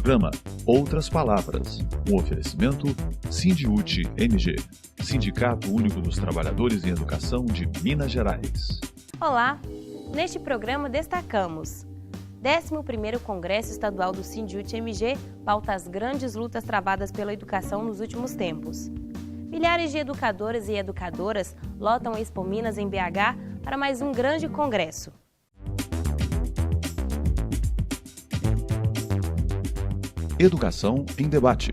programa Outras Palavras, um oferecimento Sindiúte MG, Sindicato Único dos Trabalhadores em Educação de Minas Gerais. Olá, neste programa destacamos 11º Congresso Estadual do Sindiúte MG pauta as grandes lutas travadas pela educação nos últimos tempos. Milhares de educadoras e educadoras lotam a Expo Minas em BH para mais um grande congresso. Educação em Debate.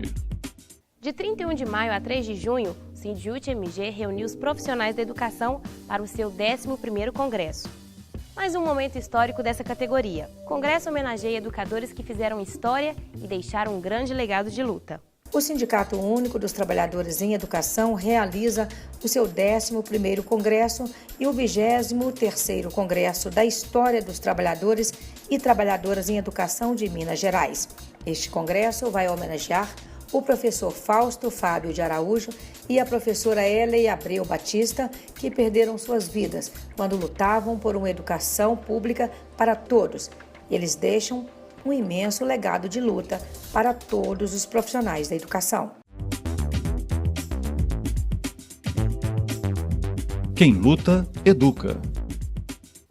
De 31 de maio a 3 de junho, o Sindiúte MG reuniu os profissionais da educação para o seu 11º Congresso. Mais um momento histórico dessa categoria. O Congresso homenageia educadores que fizeram história e deixaram um grande legado de luta. O Sindicato Único dos Trabalhadores em Educação realiza o seu 11º Congresso e o 23º Congresso da História dos Trabalhadores e Trabalhadoras em Educação de Minas Gerais. Este congresso vai homenagear o professor Fausto Fábio de Araújo e a professora Eley Abreu Batista, que perderam suas vidas quando lutavam por uma educação pública para todos. Eles deixam um imenso legado de luta para todos os profissionais da educação. Quem luta, educa.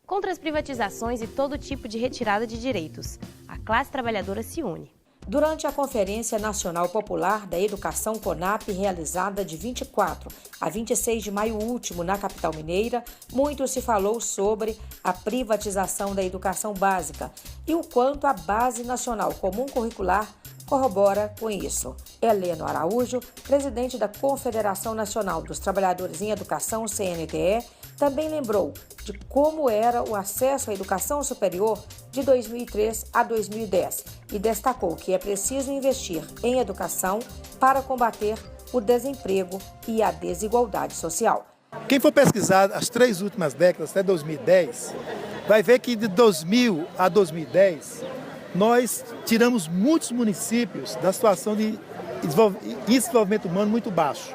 Contra as privatizações e todo tipo de retirada de direitos, a classe trabalhadora se une. Durante a Conferência Nacional Popular da Educação CONAP, realizada de 24 a 26 de maio último na capital mineira, muito se falou sobre a privatização da educação básica e o quanto a Base Nacional Comum Curricular corrobora com isso. Heleno Araújo, presidente da Confederação Nacional dos Trabalhadores em Educação, CNTE, também lembrou de como era o acesso à educação superior de 2003 a 2010 e destacou que é preciso investir em educação para combater o desemprego e a desigualdade social. Quem for pesquisar as 3 últimas décadas, até 2010, vai ver que de 2000 a 2010, nós tiramos muitos municípios da situação de desenvolvimento humano muito baixo.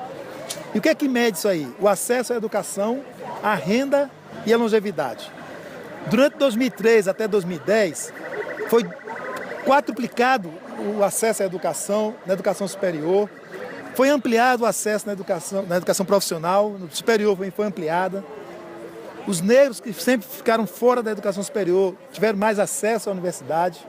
E o que é que mede isso aí? O acesso à educação, a renda e a longevidade. Durante 2003 até 2010, foi quadruplicado o acesso à educação, na educação superior, foi ampliado o acesso na educação profissional, no superior foi ampliada. Os negros que sempre ficaram fora da educação superior tiveram mais acesso à universidade.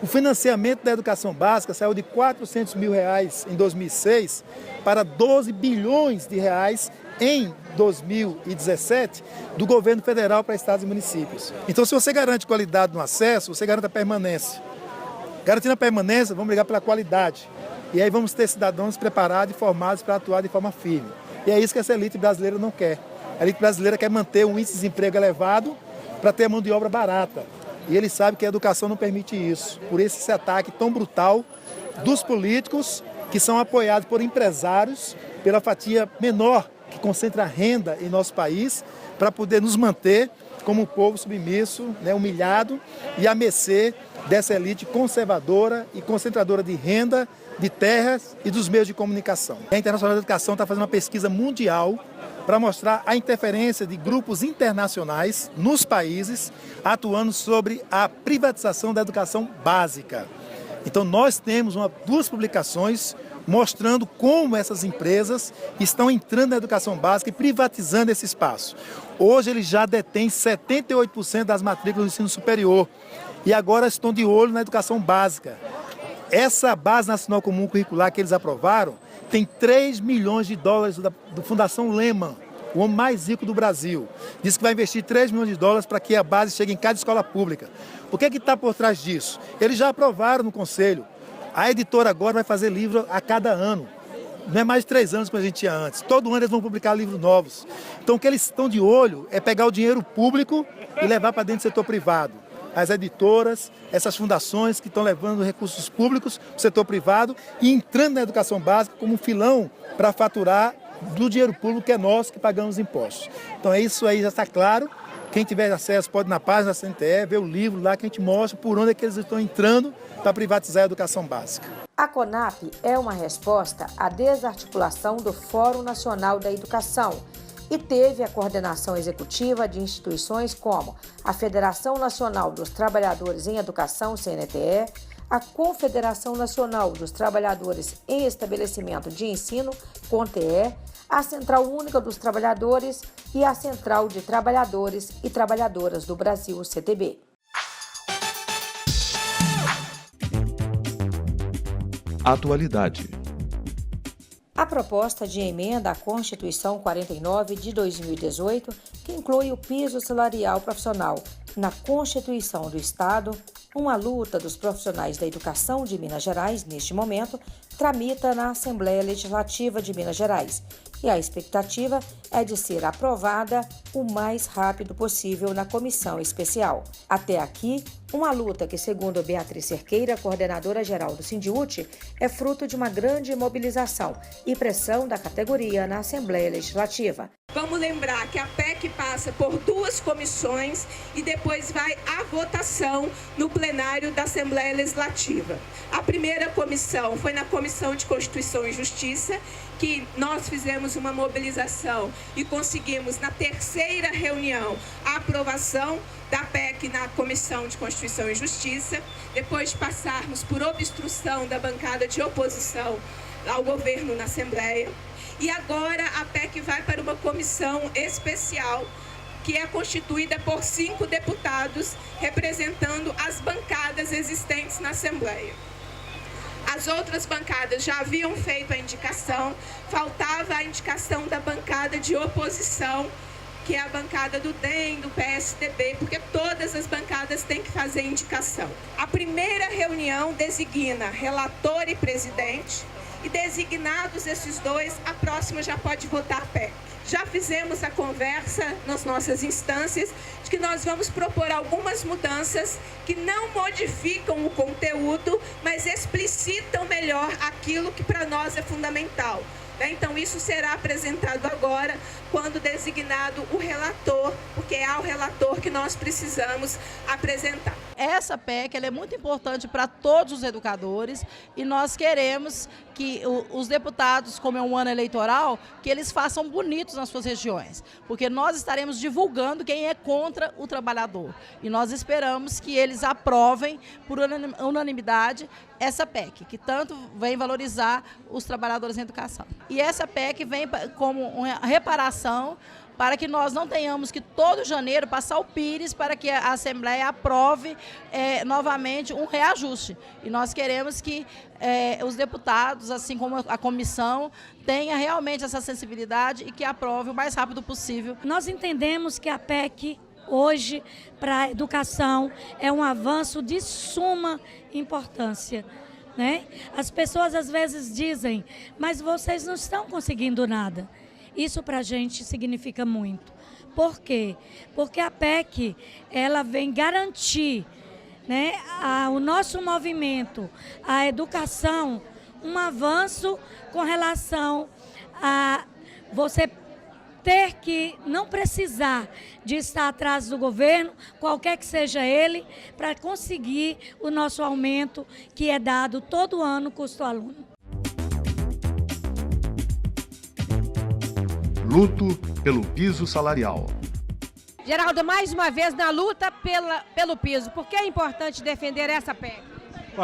O financiamento da educação básica saiu de R$400 mil em 2006 para 12 bilhões de reais em 2017 do governo federal para estados e municípios. Então, se você garante qualidade no acesso, você garante a permanência. Garantindo a permanência, vamos brigar pela qualidade. E aí vamos ter cidadãos preparados e formados para atuar de forma firme. E é isso que essa elite brasileira não quer. A elite brasileira quer manter um índice de desemprego elevado para ter mão de obra barata. E ele sabe que a educação não permite isso. Por esse ataque tão brutal dos políticos que são apoiados por empresários, pela fatia menor que concentra renda em nosso país, para poder nos manter como um povo submisso, humilhado e à mercê dessa elite conservadora e concentradora de renda, de terras e dos meios de comunicação. A Internacional da Educação está fazendo uma pesquisa mundial para mostrar a interferência de grupos internacionais nos países atuando sobre a privatização da educação básica. Então nós temos 2 publicações mostrando como essas empresas estão entrando na educação básica e privatizando esse espaço. Hoje eles já detêm 78% das matrículas do ensino superior e agora estão de olho na educação básica. Essa Base Nacional Comum Curricular que eles aprovaram tem $3 milhões do Fundação Lehman, o homem mais rico do Brasil. Diz que vai investir $3 milhões para que a base chegue em cada escola pública. O que é que está por trás disso? Eles já aprovaram no Conselho. A editora agora vai fazer livro a cada ano. Não é mais de 3 anos como a gente tinha antes. Todo ano eles vão publicar livros novos. Então o que eles estão de olho é pegar o dinheiro público e levar para dentro do setor privado. As editoras, essas fundações que estão levando recursos públicos para o setor privado e entrando na educação básica como um filão para faturar do dinheiro público que é nosso, que pagamos impostos. Então é isso aí, já está claro. Quem tiver acesso pode ir na página da CNTE, ver o livro lá que a gente mostra por onde é que eles estão entrando para privatizar a educação básica. A CONAP é uma resposta à desarticulação do Fórum Nacional da Educação e teve a coordenação executiva de instituições como a Federação Nacional dos Trabalhadores em Educação, CNTE, a Confederação Nacional dos Trabalhadores em Estabelecimento de Ensino, CONTEE, a Central Única dos Trabalhadores e a Central de Trabalhadores e Trabalhadoras do Brasil, CTB. Atualidade. A proposta de emenda à Constituição 49 de 2018, que inclui o piso salarial profissional na Constituição do Estado, uma luta dos profissionais da educação de Minas Gerais, neste momento, tramita na Assembleia Legislativa de Minas Gerais e a expectativa é de ser aprovada o mais rápido possível na comissão especial. Até aqui, uma luta que, segundo Beatriz Cerqueira, coordenadora-geral do Sindiúti, é fruto de uma grande mobilização e pressão da categoria na Assembleia Legislativa. Vamos lembrar que a PEC passa por 2 comissões e depois vai à votação no plenário da Assembleia Legislativa. A primeira comissão foi na Comissão de Constituição e Justiça, que nós fizemos uma mobilização e conseguimos, na terceira reunião, a aprovação da PEC na Comissão de Constituição e Justiça, depois de passarmos por obstrução da bancada de oposição ao governo na Assembleia. E agora a PEC vai para uma comissão especial, que é constituída por 5 deputados, representando as bancadas existentes na Assembleia. As outras bancadas já haviam feito a indicação, faltava a indicação da bancada de oposição, que é a bancada do DEM, do PSDB, porque todas as bancadas têm que fazer indicação. A primeira reunião designa relator e presidente, e designados esses 2, a próxima já pode votar a PEC. Já fizemos a conversa nas nossas instâncias de que nós vamos propor algumas mudanças que não modificam o conteúdo, mas explicitam melhor aquilo que para nós é fundamental. Então isso será apresentado agora, quando designado o relator, porque é ao relator que nós precisamos apresentar. Essa PEC ela é muito importante para todos os educadores e nós queremos que os deputados, como é um ano eleitoral, que eles façam bonitos nas suas regiões, porque nós estaremos divulgando quem é contra o trabalhador e nós esperamos que eles aprovem por unanimidade essa PEC, que tanto vem valorizar os trabalhadores em educação. E essa PEC vem como uma reparação para que nós não tenhamos que todo janeiro passar o pires para que a Assembleia aprove novamente um reajuste. E nós queremos que os deputados, assim como a comissão, tenha realmente essa sensibilidade e que aprove o mais rápido possível. Nós entendemos que a PEC hoje para a educação é um avanço de suma importância, né? As pessoas às vezes dizem, mas vocês não estão conseguindo nada. Isso para a gente significa muito. Por quê? Porque a PEC ela vem garantir, né, o nosso movimento, a educação, um avanço com relação a você ter que não precisar de estar atrás do governo, qualquer que seja ele, para conseguir o nosso aumento que é dado todo ano custo aluno. Luto pelo piso salarial. Geraldo, mais uma vez na luta pelo piso, por que é importante defender essa PEC?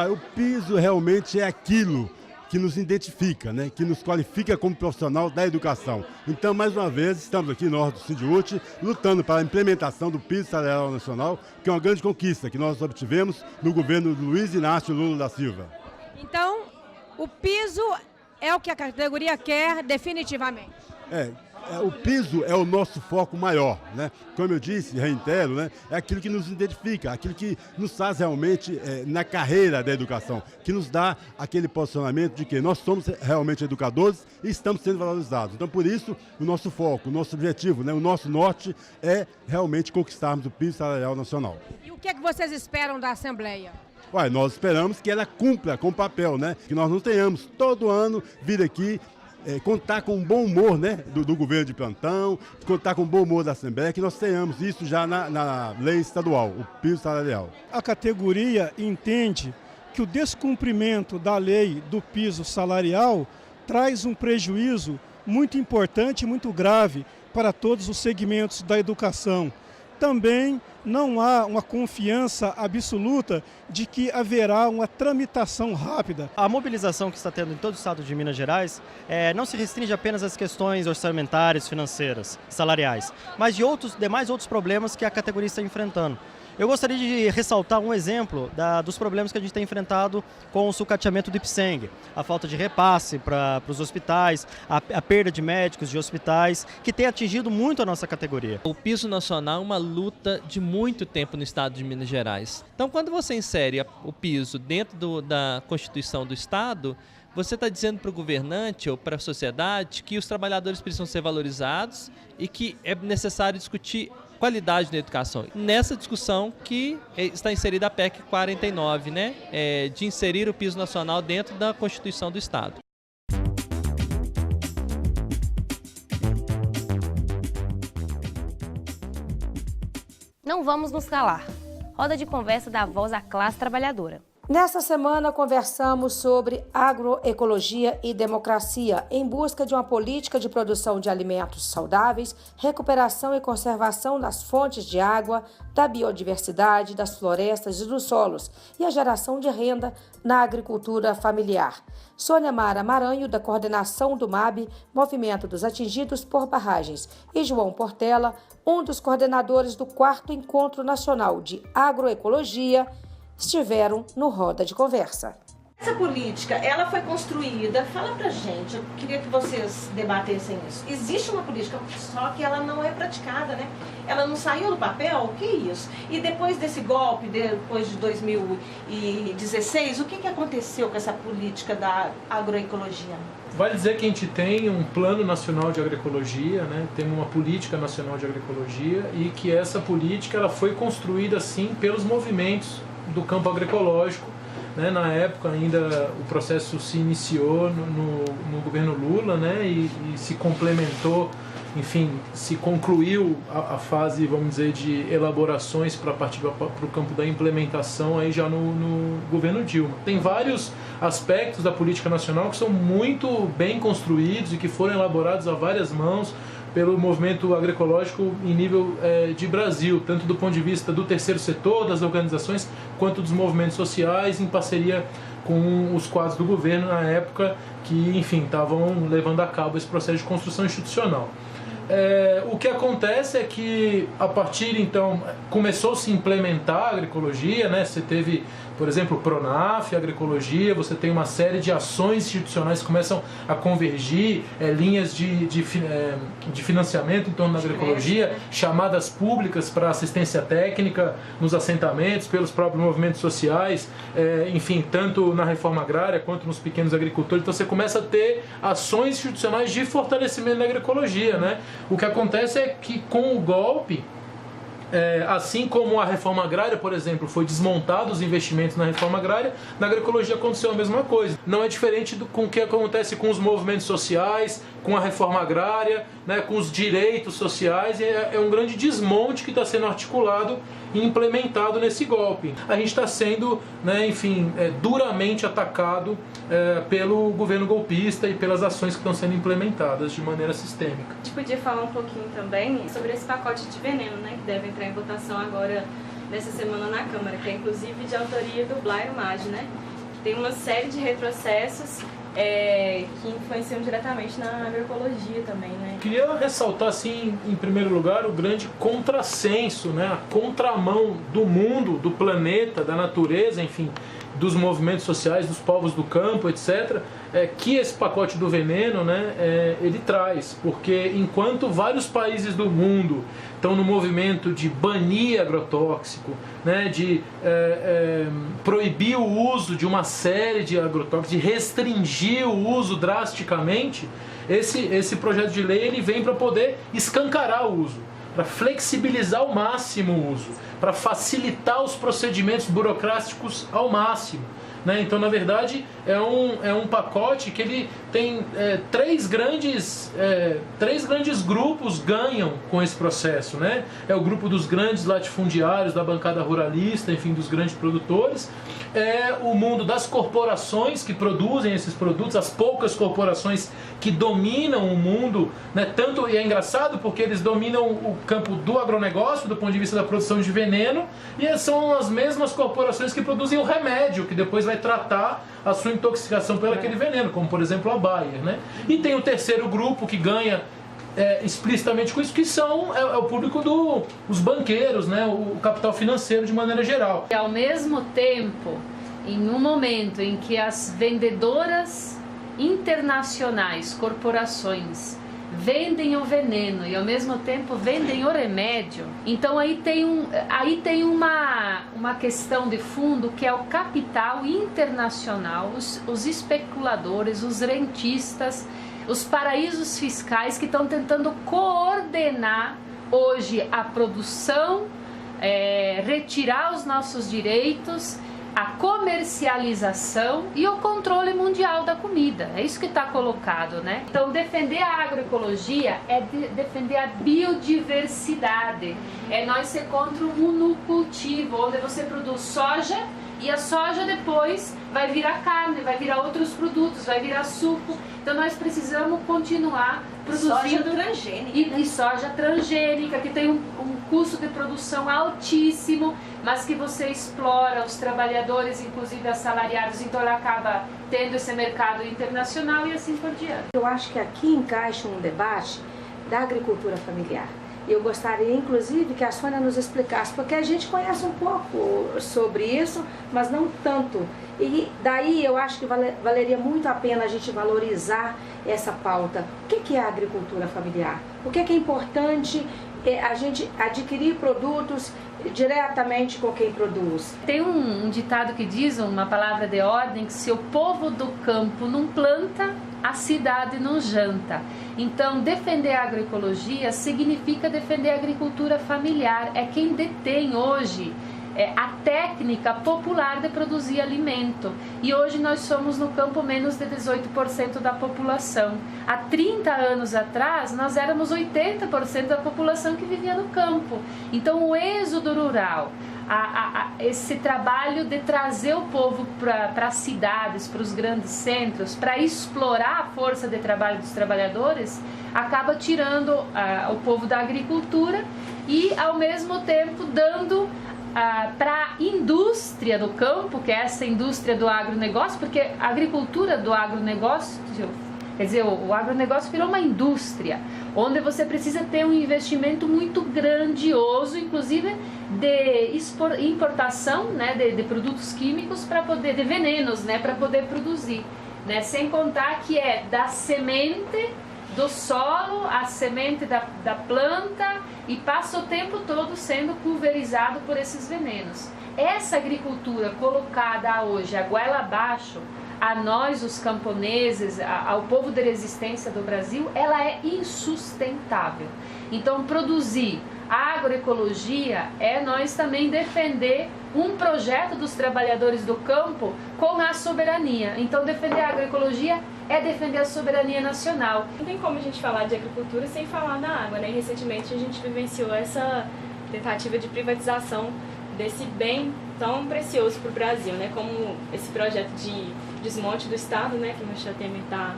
O piso realmente é aquilo que nos identifica, né? Que nos qualifica como profissional da educação. Então, mais uma vez, estamos aqui nós do Sindiúti lutando para a implementação do piso salarial nacional, que é uma grande conquista que nós obtivemos no governo do Luiz Inácio Lula da Silva. Então, o piso é o que a categoria quer definitivamente. O piso é o nosso foco maior, né? Como eu disse, reitero, né? É aquilo que nos identifica, aquilo que nos faz realmente na carreira da educação, que nos dá aquele posicionamento de que nós somos realmente educadores e estamos sendo valorizados. Então, por isso, o nosso foco, o nosso objetivo, né? O nosso norte é realmente conquistarmos o piso salarial nacional. E o que é que vocês esperam da Assembleia? Nós esperamos que ela cumpra com o papel, né? Que nós não tenhamos todo ano vir aqui contar com um bom humor, né, do governo de plantão, contar com o bom humor da Assembleia, que nós tenhamos isso já na lei estadual, o piso salarial. A categoria entende que o descumprimento da lei do piso salarial traz um prejuízo muito importante e muito grave para todos os segmentos da educação. também não há uma confiança absoluta de que haverá uma tramitação rápida. A mobilização que está tendo em todo o estado de Minas Gerais não se restringe apenas às questões orçamentárias, financeiras, salariais, mas de demais outros problemas que a categoria está enfrentando. Eu gostaria de ressaltar um exemplo dos problemas que a gente tem enfrentado com o sucateamento do Ipseng, a falta de repasse para os hospitais, a perda de médicos de hospitais, que tem atingido muito a nossa categoria. O piso nacional é uma luta de muito tempo no estado de Minas Gerais. Então, quando você insere o piso dentro da Constituição do Estado, você está dizendo para o governante ou para a sociedade que os trabalhadores precisam ser valorizados e que é necessário discutir qualidade da educação. Nessa discussão que está inserida a PEC 49, né, de inserir o piso nacional dentro da Constituição do Estado. Não vamos nos calar. Roda de conversa da voz à classe trabalhadora. Nesta semana, conversamos sobre agroecologia e democracia em busca de uma política de produção de alimentos saudáveis, recuperação e conservação das fontes de água, da biodiversidade, das florestas e dos solos e a geração de renda na agricultura familiar. Sônia Mara Maranho, da coordenação do MAB, Movimento dos Atingidos por Barragens, e João Portela, um dos coordenadores do 4º Encontro Nacional de Agroecologia, estiveram no Roda de Conversa. Essa política, ela foi construída, fala pra gente, eu queria que vocês debatessem isso. Existe uma política, só que ela não é praticada, né? Ela não saiu do papel, o que é isso? E depois desse golpe, depois de 2016, o que aconteceu com essa política da agroecologia? Vale dizer que a gente tem um plano nacional de agroecologia, né? Tem uma política nacional de agroecologia e que essa política ela foi construída, sim, pelos movimentos do campo agroecológico, né? Na época ainda o processo se iniciou no governo Lula, né? E se complementou, enfim, se concluiu a fase, vamos dizer, de elaborações para partir para o campo da implementação aí já no governo Dilma. Tem vários aspectos da política nacional que são muito bem construídos e que foram elaborados a várias mãos pelo movimento agroecológico em nível de Brasil, tanto do ponto de vista do terceiro setor, das organizações, quanto dos movimentos sociais, em parceria com os quadros do governo na época que, enfim, estavam levando a cabo esse processo de construção institucional. O que acontece é que, a partir, então, começou a se implementar a agroecologia, né? Você teve, por exemplo, o Pronaf, a agroecologia, você tem uma série de ações institucionais que começam a convergir, linhas de financiamento em torno da agroecologia, chamadas públicas para assistência técnica nos assentamentos, pelos próprios movimentos sociais, enfim, tanto na reforma agrária quanto nos pequenos agricultores. Então você começa a ter ações institucionais de fortalecimento da agroecologia, né? O que acontece é que com o golpe, assim como a reforma agrária, por exemplo, foi desmontado os investimentos na reforma agrária, na agroecologia aconteceu a mesma coisa. Não é diferente com o que acontece com os movimentos sociais, com a reforma agrária, né, com os direitos sociais. É um grande desmonte que está sendo articulado e implementado nesse golpe. A gente está sendo, né, enfim, duramente atacado pelo governo golpista e pelas ações que estão sendo implementadas de maneira sistêmica. A gente podia falar um pouquinho também sobre esse pacote de veneno, né, que deve entrar em votação agora nessa semana na Câmara, que é inclusive de autoria do Blairo Maggi, né? Tem uma série de retrocessos que influenciam diretamente na agroecologia também, né? Queria ressaltar, assim, em primeiro lugar, o grande contrassenso, né? A contramão do mundo, do planeta, da natureza, enfim, dos movimentos sociais, dos povos do campo, etc., que esse pacote do veneno, né, ele traz. Porque enquanto vários países do mundo estão no movimento de banir agrotóxico, né, de proibir o uso de uma série de agrotóxicos, de restringir o uso drasticamente, esse projeto de lei ele vem para poder escancarar o uso, para flexibilizar ao máximo o uso, para facilitar os procedimentos burocráticos ao máximo. né? Então, na verdade, é um pacote que ele tem três grandes grupos ganham com esse processo, né? É o grupo dos grandes latifundiários, da bancada ruralista, enfim, dos grandes produtores. É o mundo das corporações que produzem esses produtos, as poucas corporações que dominam o mundo, né? Tanto, e é engraçado porque eles dominam o campo do agronegócio, do ponto de vista da produção de veneno, e são as mesmas corporações que produzem o remédio, que depois vai tratar a sua intoxicação pelo aquele veneno, como por exemplo a Bayer, né? E tem o terceiro grupo que ganha explicitamente com isso, que são o público dos banqueiros, né? O capital financeiro de maneira geral. E ao mesmo tempo, em um momento em que as vendedoras internacionais, corporações, vendem o veneno e ao mesmo tempo vendem o remédio, então aí tem uma questão de fundo, que é o capital internacional, os especuladores, os rentistas, os paraísos fiscais que estão tentando coordenar hoje a produção, retirar os nossos direitos, a comercialização e o controle mundial da comida. É isso que está colocado, né? Então, defender a agroecologia é defender a biodiversidade. É nós ser contra o monocultivo, onde você produz soja e a soja depois vai virar carne, vai virar outros produtos, vai virar suco. Então nós precisamos continuar produzindo soja transgênica, e soja transgênica, que tem um custo de produção altíssimo, mas que você explora os trabalhadores, inclusive assalariados, então ela acaba tendo esse mercado internacional e assim por diante. Eu acho que aqui encaixa um debate da agricultura familiar. Eu gostaria, inclusive, que a Sônia nos explicasse, porque a gente conhece um pouco sobre isso, mas não tanto. E daí eu acho que valeria muito a pena a gente valorizar essa pauta. O que é a agricultura familiar? Por que é importante a gente adquirir produtos diretamente com quem produz? Tem um ditado que diz, uma palavra de ordem, que se o povo do campo não planta, a cidade não janta. Então, defender a agroecologia significa defender a agricultura familiar. É quem detém hoje a técnica popular de produzir alimento. E hoje nós somos no campo menos de 18% da população. Há 30 anos atrás, nós éramos 80% da população que vivia no campo. Então, o êxodo rural, esse trabalho de trazer o povo para as cidades, para os grandes centros, para explorar a força de trabalho dos trabalhadores, acaba tirando o povo da agricultura e, ao mesmo tempo, dando para a indústria do campo, que é essa indústria do agronegócio, porque a agricultura do agronegócio, quer dizer, o agronegócio virou uma indústria, onde você precisa ter um investimento muito grandioso, inclusive de importação, né, de produtos químicos para poder, de venenos, né, para poder produzir, né, sem contar que é da semente do solo, a semente da planta, e passa o tempo todo sendo pulverizado por esses venenos. Essa agricultura colocada hoje a goela abaixo, a nós os camponeses, ao povo de resistência do Brasil, ela é insustentável. Então, produzir a agroecologia é nós também defender um projeto dos trabalhadores do campo com a soberania. Então, defender a agroecologia é defender a soberania nacional. Não tem como a gente falar de agricultura sem falar da água, né? E recentemente a gente vivenciou essa tentativa de privatização desse bem tão precioso para o Brasil, né? Como esse projeto de desmonte do Estado, né? Que o Michel Temer está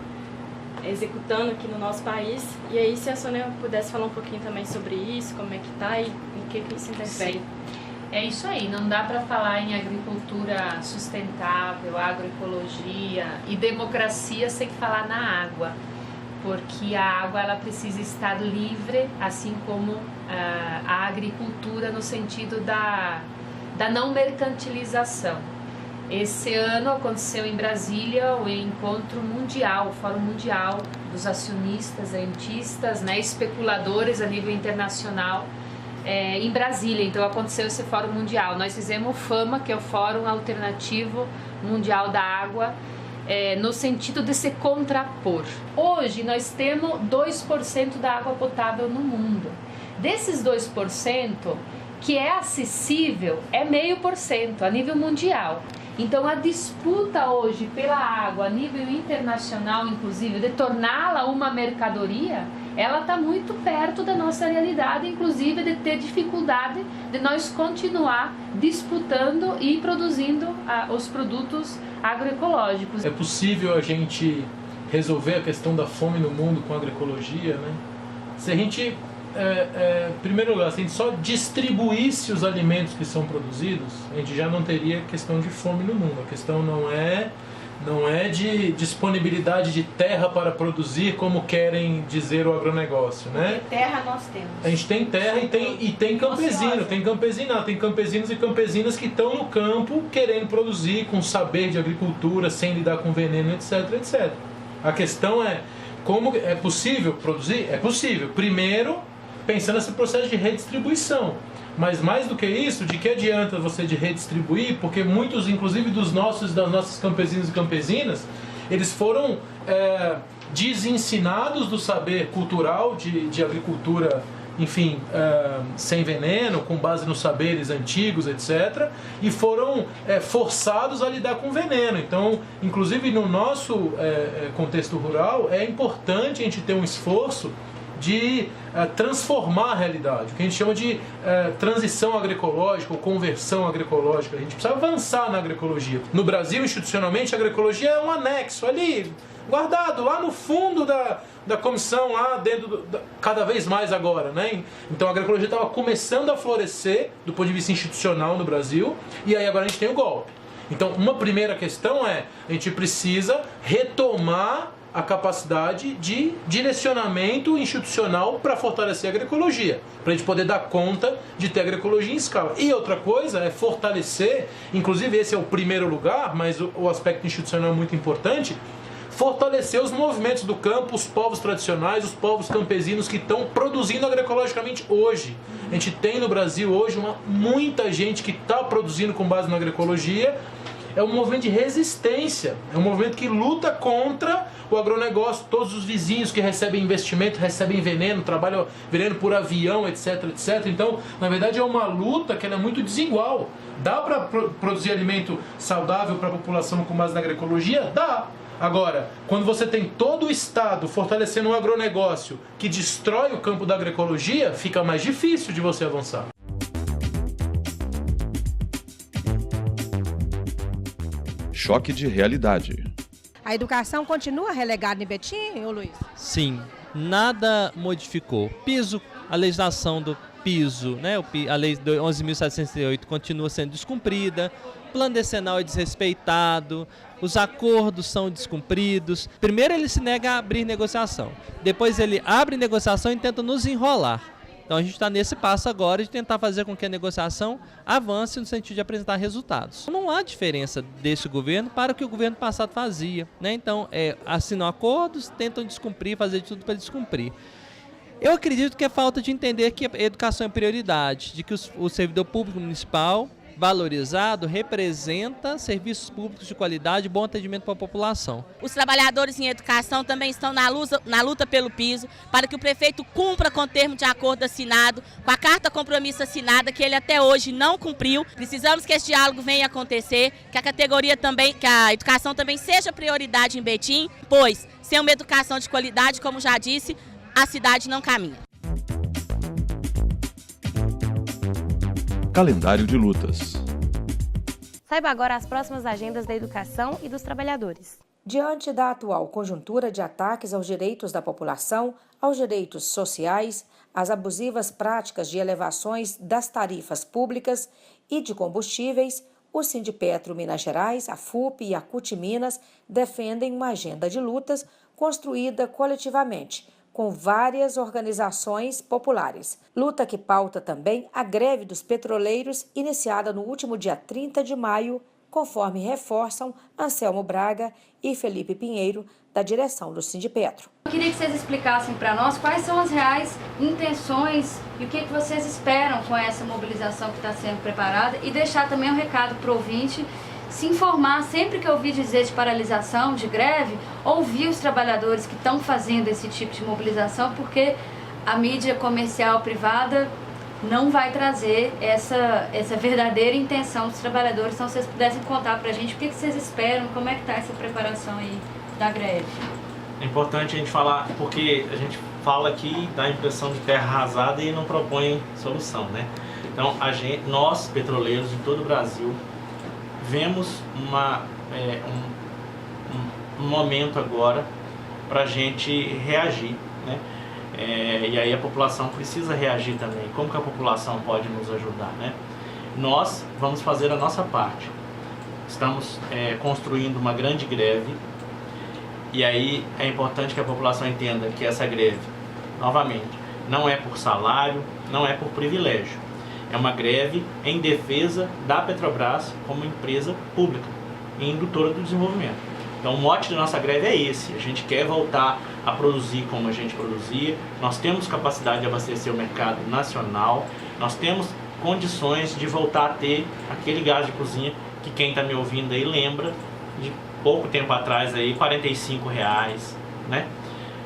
executando aqui no nosso país. E aí, se a Sônia pudesse falar um pouquinho também sobre isso, como é que está e em que isso interfere. É isso aí, não dá para falar em agricultura sustentável, agroecologia e democracia sem falar na água, porque a água ela precisa estar livre, assim como a agricultura no sentido da não mercantilização. Esse ano aconteceu em Brasília o encontro mundial, o Fórum Mundial dos acionistas, rentistas, né, especuladores a nível internacional, em Brasília. Então aconteceu esse Fórum Mundial. Nós fizemos o FAMA, que é o Fórum Alternativo Mundial da Água, no sentido de se contrapor. Hoje nós temos 2% da água potável no mundo. Desses 2%, que é acessível, é 0,5% a nível mundial. Então a disputa hoje pela água a nível internacional, inclusive, de torná-la uma mercadoria, ela está muito perto da nossa realidade, inclusive de ter dificuldade de nós continuar disputando e produzindo os produtos agroecológicos. É possível a gente resolver a questão da fome no mundo com a agroecologia, né? Se a gente, em primeiro lugar, se a gente só distribuísse os alimentos que são produzidos, a gente já não teria questão de fome no mundo. A questão não é de disponibilidade de terra para produzir, como querem dizer o agronegócio, né? Porque terra nós temos. A gente tem terra e tem campesino, tem campesinos e campesinas que estão no campo querendo produzir com saber de agricultura, sem lidar com veneno, etc, etc. A questão é, como é possível produzir? É possível. Primeiro, pensando nesse processo de redistribuição. Mas mais do que isso, de que adianta você de redistribuir? Porque muitos, inclusive das nossas campesinos e campesinas, eles foram desensinados do saber cultural de agricultura, enfim, sem veneno, com base nos saberes antigos, etc. E foram forçados a lidar com veneno. Então, inclusive no nosso contexto rural, é importante a gente ter um esforço de transformar a realidade, o que a gente chama de transição agroecológica ou conversão agroecológica. A gente precisa avançar na agroecologia. No Brasil, institucionalmente, a agroecologia é um anexo ali, guardado lá no fundo da comissão, lá dentro, cada vez mais agora, né? Então a agroecologia estava começando a florescer do ponto de vista institucional no Brasil, e aí agora a gente tem o golpe. Então uma primeira questão a gente precisa retomar a capacidade de direcionamento institucional para fortalecer a agroecologia, para a gente poder dar conta de ter agroecologia em escala. E outra coisa é fortalecer, inclusive esse é o primeiro lugar, mas o aspecto institucional é muito importante, fortalecer os movimentos do campo, os povos tradicionais, os povos campesinos que estão produzindo agroecologicamente hoje. A gente tem no Brasil hoje muita gente que está produzindo com base na agroecologia. É um movimento de resistência, é um movimento que luta contra o agronegócio, todos os vizinhos que recebem investimento, recebem veneno, trabalham veneno por avião, etc, etc. Então, na verdade, é uma luta que ela é muito desigual. Dá para produzir alimento saudável para a população com base na agroecologia? Dá. Agora, quando você tem todo o Estado fortalecendo um agronegócio que destrói o campo da agroecologia, fica mais difícil de você avançar. Choque de realidade. A educação continua relegada em Betim, ô Luiz? Sim, nada modificou. A legislação do piso, né, a lei 11.708 continua sendo descumprida, o plano decenal é desrespeitado, os acordos são descumpridos. Primeiro ele se nega a abrir negociação, depois ele abre negociação e tenta nos enrolar. Então a gente está nesse passo agora de tentar fazer com que a negociação avance no sentido de apresentar resultados. Não há diferença desse governo para o que o governo passado fazia, né? Então assinam acordos, tentam descumprir, fazer de tudo para descumprir. Eu acredito que é falta de entender que a educação é prioridade, de que o servidor público municipal valorizado representa serviços públicos de qualidade e bom atendimento para a população. Os trabalhadores em educação também estão na luta pelo piso, para que o prefeito cumpra com o termo de acordo assinado, com a carta compromisso assinada, que ele até hoje não cumpriu. Precisamos que esse diálogo venha acontecer, que a educação também seja prioridade em Betim, pois, sem uma educação de qualidade, como já disse, a cidade não caminha. Calendário de lutas. Saiba agora as próximas agendas da educação e dos trabalhadores. Diante da atual conjuntura de ataques aos direitos da população, aos direitos sociais, às abusivas práticas de elevações das tarifas públicas e de combustíveis, o Sindipetro Minas Gerais, a FUP e a CUT Minas defendem uma agenda de lutas construída coletivamente, com várias organizações populares. Luta que pauta também a greve dos petroleiros, iniciada no último dia 30 de maio, conforme reforçam Anselmo Braga e Felipe Pinheiro, da direção do Sindipetro. Eu queria que vocês explicassem para nós quais são as reais intenções e o que vocês esperam com essa mobilização que está sendo preparada, e deixar também um recado para o ouvinte se informar sempre que ouvir dizer de paralisação, de greve, ouvir os trabalhadores que estão fazendo esse tipo de mobilização, porque a mídia comercial privada não vai trazer essa verdadeira intenção dos trabalhadores. Então, se vocês pudessem contar para a gente o que vocês esperam, como é que está essa preparação aí da greve? É importante a gente falar, porque a gente fala aqui, dá a impressão de terra arrasada e não propõe solução, né? Então, nós, petroleiros de todo o Brasil, vemos um momento agora para a gente reagir, né? E aí a população precisa reagir também. Como que a população pode nos ajudar, né? Nós vamos fazer a nossa parte. Estamos construindo uma grande greve. E aí é importante que a população entenda que essa greve, novamente, não é por salário, não é por privilégio. É uma greve em defesa da Petrobras como empresa pública e indutora do desenvolvimento. Então o mote da nossa greve é esse: a gente quer voltar a produzir como a gente produzia, nós temos capacidade de abastecer o mercado nacional, nós temos condições de voltar a ter aquele gás de cozinha que quem está me ouvindo aí lembra de pouco tempo atrás, aí, R$45, né?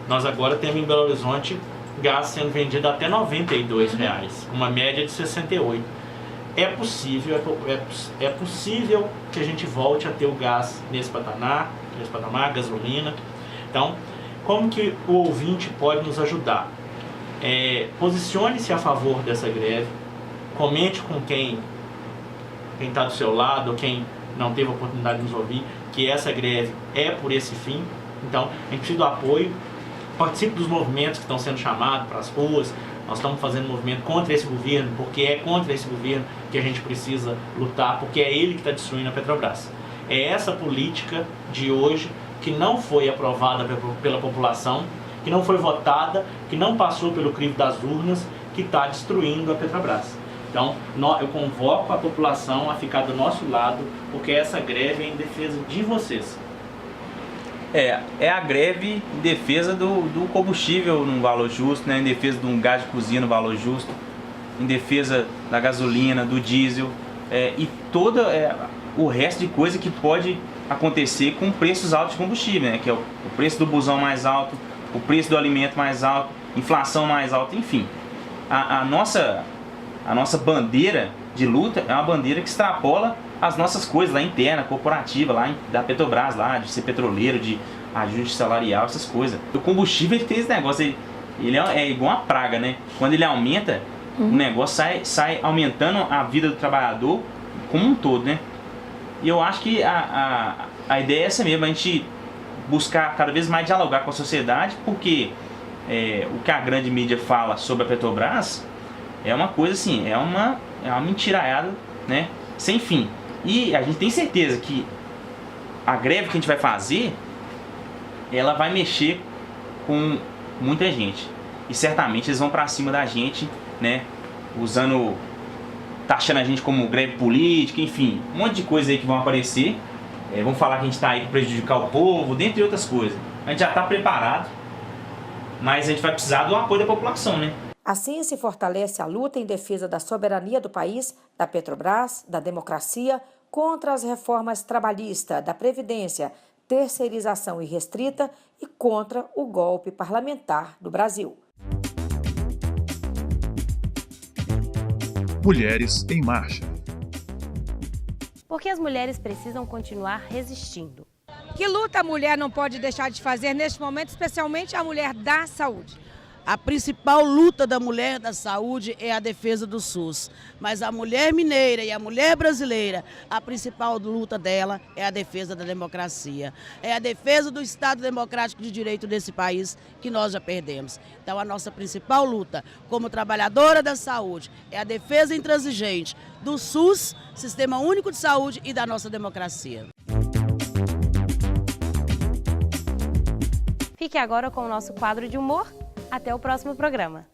Nós agora temos em Belo Horizonte gás sendo vendido até R$92, uma média de 68. É possível que a gente volte a ter o gás nesse patamar, gasolina. Então, como que o ouvinte pode nos ajudar? Posicione-se a favor dessa greve, comente com quem está do seu lado, ou quem não teve a oportunidade de nos ouvir, que essa greve é por esse fim. Então, a gente precisa do apoio, participe dos movimentos que estão sendo chamados para as ruas. Nós estamos fazendo movimento contra esse governo, porque é contra esse governo que a gente precisa lutar, porque é ele que está destruindo a Petrobras. É essa política de hoje que não foi aprovada pela população, que não foi votada, que não passou pelo crivo das urnas, que está destruindo a Petrobras. Então, eu convoco a população a ficar do nosso lado, porque essa greve é em defesa de vocês. É a greve em defesa do combustível num valor justo, né? Em defesa de um gás de cozinha no valor justo, em defesa da gasolina, do diesel e todo o resto de coisa que pode acontecer com preços altos de combustível, né? Que é o preço do busão mais alto, o preço do alimento mais alto, inflação mais alta, enfim. A nossa bandeira de luta é uma bandeira que extrapola as nossas coisas lá interna, corporativa, lá da Petrobras, lá de ser petroleiro, de ajuste salarial, essas coisas. O combustível, ele tem esse negócio, ele é igual uma praga, né? Quando ele aumenta, o negócio sai aumentando a vida do trabalhador como um todo, né? E eu acho que a ideia é essa mesmo, a gente buscar cada vez mais dialogar com a sociedade, porque o que a grande mídia fala sobre a Petrobras é uma coisa assim, é uma mentiraiada, né? Sem fim. E a gente tem certeza que a greve que a gente vai fazer, ela vai mexer com muita gente. E certamente eles vão pra cima da gente, né? Taxando a gente como greve política, enfim, um monte de coisa aí que vão aparecer. Vão falar que a gente tá aí pra prejudicar o povo, dentre outras coisas. A gente já tá preparado, mas a gente vai precisar do apoio da população, né? Assim se fortalece a luta em defesa da soberania do país, da Petrobras, da democracia, contra as reformas trabalhistas, da Previdência, terceirização irrestrita e contra o golpe parlamentar do Brasil. Mulheres em Marcha. Porque as mulheres precisam continuar resistindo. Que luta a mulher não pode deixar de fazer neste momento, especialmente a mulher da saúde? A principal luta da mulher da saúde é a defesa do SUS. Mas a mulher mineira e a mulher brasileira, a principal luta dela é a defesa da democracia. É a defesa do Estado democrático de direito desse país que nós já perdemos. Então a nossa principal luta como trabalhadora da saúde é a defesa intransigente do SUS, Sistema Único de Saúde, e da nossa democracia. Fique agora com o nosso quadro de humor. Até o próximo programa.